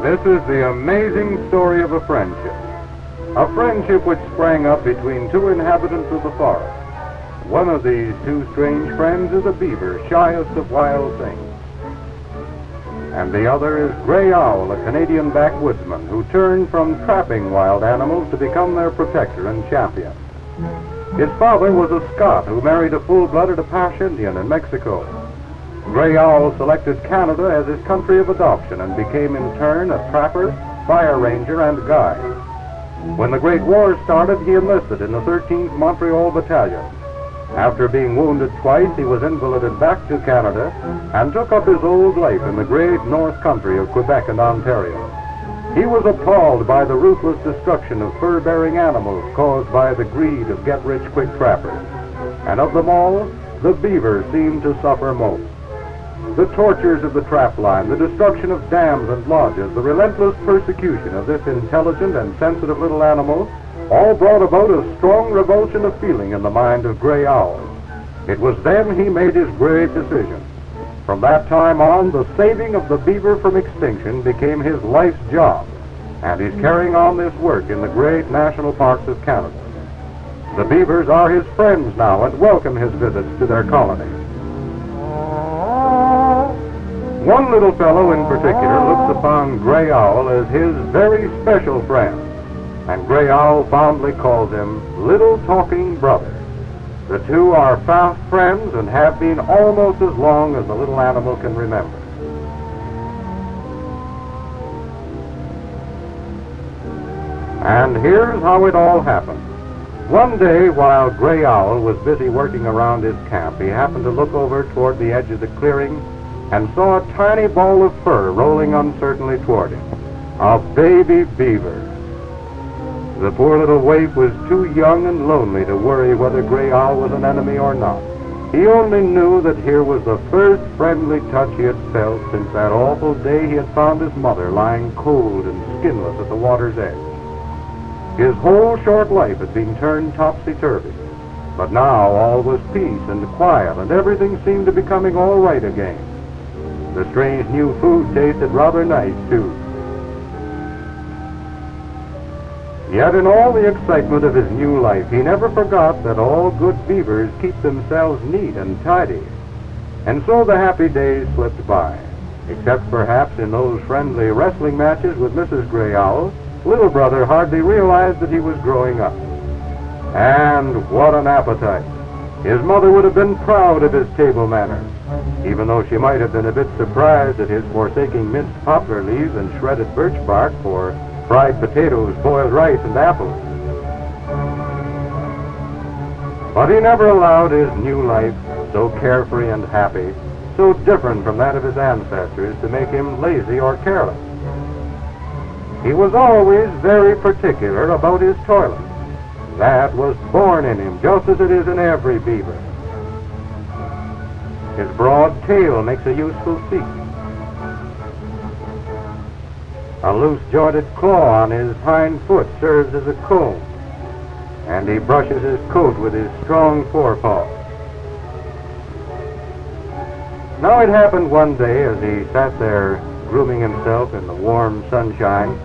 This is the amazing story of a friendship which sprang up between two inhabitants of the forest. One of these two strange friends is a beaver, shyest of wild things. And the other is Gray Owl, a Canadian backwoodsman who turned from trapping wild animals to become their protector and champion. His father was a Scot who married a full-blooded Apache Indian in Mexico. Gray Owl selected Canada as his country of adoption and became in turn a trapper, fire ranger, and guide. When the Great War started, he enlisted in the 13th Montreal Battalion. After being wounded twice, he was invalided back to Canada and took up his old life in the great North Country of Quebec and Ontario. He was appalled by the ruthless destruction of fur-bearing animals caused by the greed of get-rich-quick trappers. And of them all, the beaver seemed to suffer most. The tortures of the trap line, the destruction of dams and lodges, the relentless persecution of this intelligent and sensitive little animal all brought about a strong revulsion of feeling in the mind of Gray Owl. It was then he made his great decision. From that time on, the saving of the beaver from extinction became his life's job, and he's carrying on this work in the great national parks of Canada. The beavers are his friends now and welcome his visits to their colony. One little fellow in particular looks upon Gray Owl as his very special friend, and Gray Owl fondly calls him Little Talking Brother. The two are fast friends and have been almost as long as the little animal can remember. And here's how it all happened. One day, while Gray Owl was busy working around his camp, he happened to look over toward the edge of the clearing and saw a tiny ball of fur rolling uncertainly toward him. A baby beaver. The poor little waif was too young and lonely to worry whether Gray Owl was an enemy or not. He only knew that here was the first friendly touch he had felt since that awful day he had found his mother lying cold and skinless at the water's edge. His whole short life had been turned topsy-turvy, but now all was peace and quiet, and everything seemed to be becoming all right again. The strange new food tasted rather nice, too. Yet in all the excitement of his new life, he never forgot that all good beavers keep themselves neat and tidy. And so the happy days slipped by, except perhaps in those friendly wrestling matches with Mrs. Gray Owl. Little brother hardly realized that he was growing up. And what an appetite! His mother would have been proud of his table manners, even though she might have been a bit surprised at his forsaking minced poplar leaves and shredded birch bark for fried potatoes, boiled rice, and apples. But he never allowed his new life, so carefree and happy, so different from that of his ancestors, to make him lazy or careless. He was always very particular about his toilet. That was born in him, just as it is in every beaver. His broad tail makes a useful seat. A loose-jointed claw on his hind foot serves as a comb, and he brushes his coat with his strong forepaw. Now it happened one day, as he sat there grooming himself in the warm sunshine,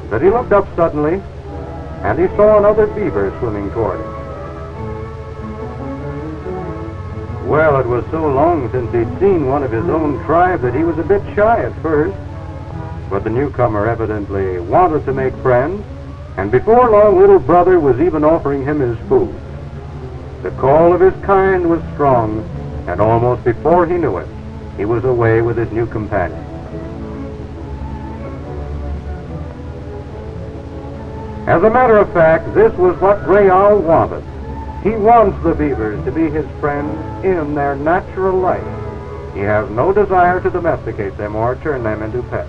that he looked up suddenly, and he saw another beaver swimming toward him. Well, it was so long since he'd seen one of his own tribe that he was a bit shy at first. But the newcomer evidently wanted to make friends, and before long, little brother was even offering him his food. The call of his kind was strong, and almost before he knew it, he was away with his new companion. As a matter of fact, this was what Gray Owl wanted. He wants the beavers to be his friends in their natural life. He has no desire to domesticate them or turn them into pets.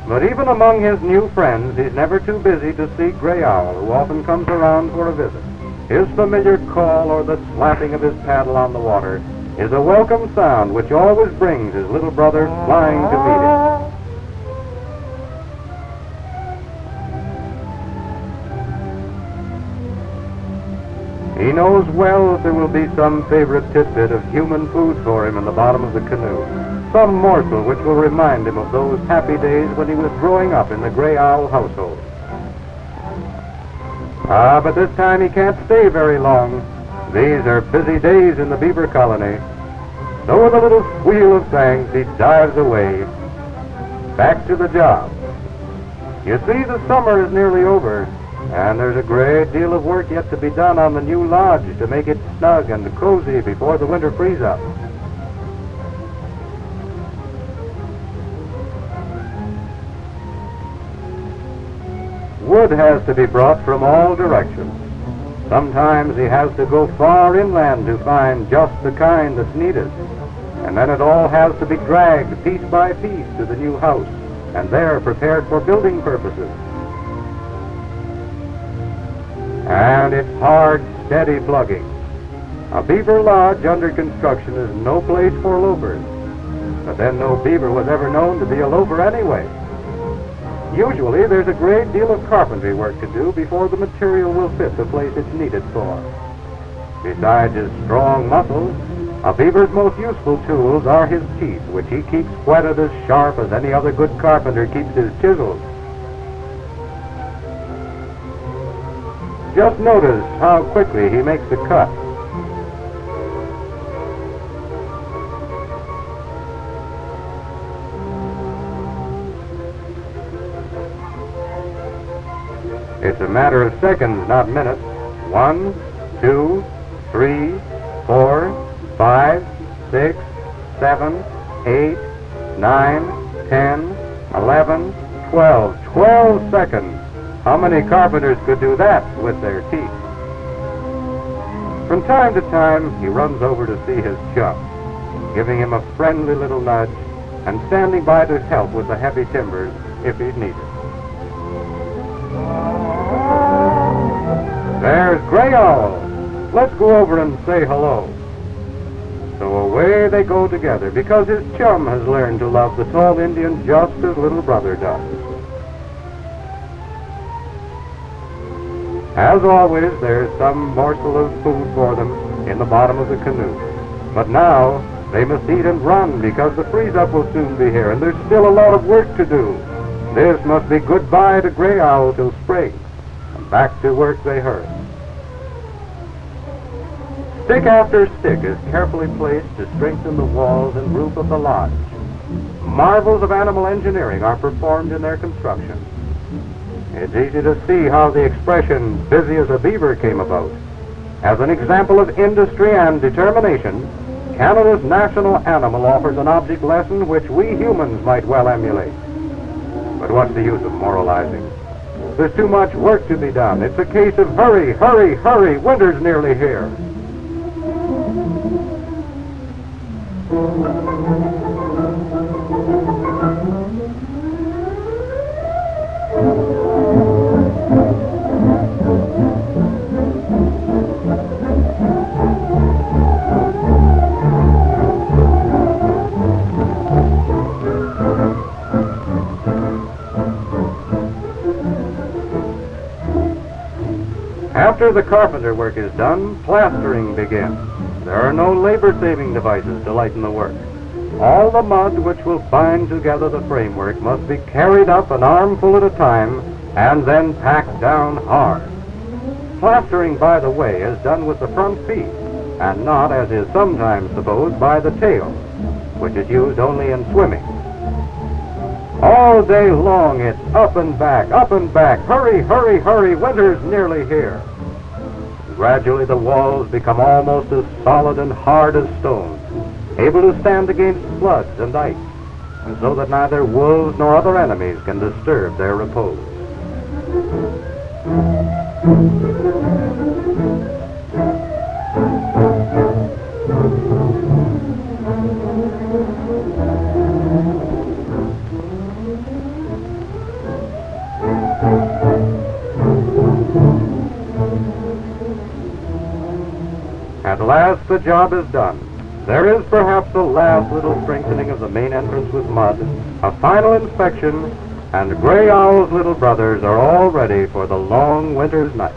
But even among his new friends, he's never too busy to see Gray Owl, who often comes around for a visit. His familiar call or the slapping of his paddle on the water is a welcome sound which always brings his little brother flying to meet him. He knows well that there will be some favorite tidbit of human food for him in the bottom of the canoe, some morsel which will remind him of those happy days when he was growing up in the Gray Owl household. But this time he can't stay very long. These are busy days in the beaver colony. So with a little squeal of thanks, he dives away, back to the job. You see, the summer is nearly over, and there's a great deal of work yet to be done on the new lodge to make it snug and cozy before the winter freeze-up. Wood has to be brought from all directions. Sometimes he has to go far inland to find just the kind that's needed. And then it all has to be dragged piece by piece to the new house, and there prepared for building purposes. And it's hard, steady plugging. A beaver lodge under construction is no place for loafers. But then no beaver was ever known to be a loafer anyway. Usually there's a great deal of carpentry work to do before the material will fit the place it's needed for. Besides his strong muscles, a beaver's most useful tools are his teeth, which he keeps whetted as sharp as any other good carpenter keeps his chisels. Just notice how quickly he makes a cut. It's a matter of seconds, not minutes. 1, 2, 3, 4, 5, 6, 7, 8, 9, 10, 11, 12. 12 seconds. How many carpenters could do that with their teeth? From time to time, he runs over to see his chum, giving him a friendly little nudge and standing by to help with the heavy timbers if he'd need it. There's Gray Owl. Let's go over and say hello. So away they go together, because his chum has learned to love the tall Indian just as little brother does. As always, there's some morsel of food for them in the bottom of the canoe. But now they must eat and run, because the freeze-up will soon be here, and there's still a lot of work to do. This must be goodbye to Gray Owl till spring. Back to work they hurry. Stick after stick is carefully placed to strengthen the walls and roof of the lodge. Marvels of animal engineering are performed in their construction. It's easy to see how the expression busy as a beaver came about. As an example of industry and determination, Canada's national animal offers an object lesson which we humans might well emulate. But what's the use of moralizing? There's too much work to be done. It's a case of hurry, hurry, hurry. Winter's nearly here. After the carpenter work is done, plastering begins. There are no labor-saving devices to lighten the work. All the mud which will bind together the framework must be carried up an armful at a time and then packed down hard. Plastering, by the way, is done with the front feet and not, as is sometimes supposed, by the tail, which is used only in swimming. All day long it's up and back, hurry, hurry, hurry, winter's nearly here. Gradually the walls become almost as solid and hard as stone, able to stand against floods and ice, and so that neither wolves nor other enemies can disturb their repose. At last the job is done. There is perhaps a last little strengthening of the main entrance with mud, a final inspection, and Gray Owl's little brothers are all ready for the long winter's night.